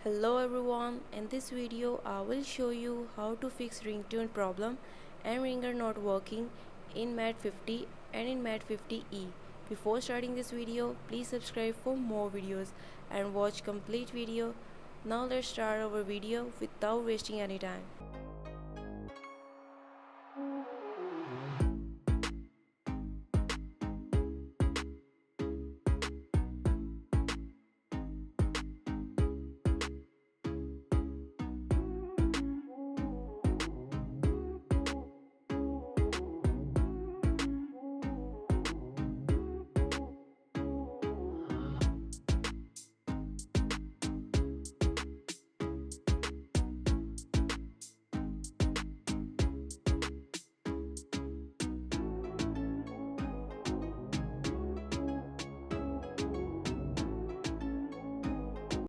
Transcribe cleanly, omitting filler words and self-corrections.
Hello everyone, in this video I will show you how to fix ringtone problem and ringer not working in Mat 50 and in Mat 50e. Before starting this video, please subscribe for more videos and watch complete video. Now let's start our video without wasting any time.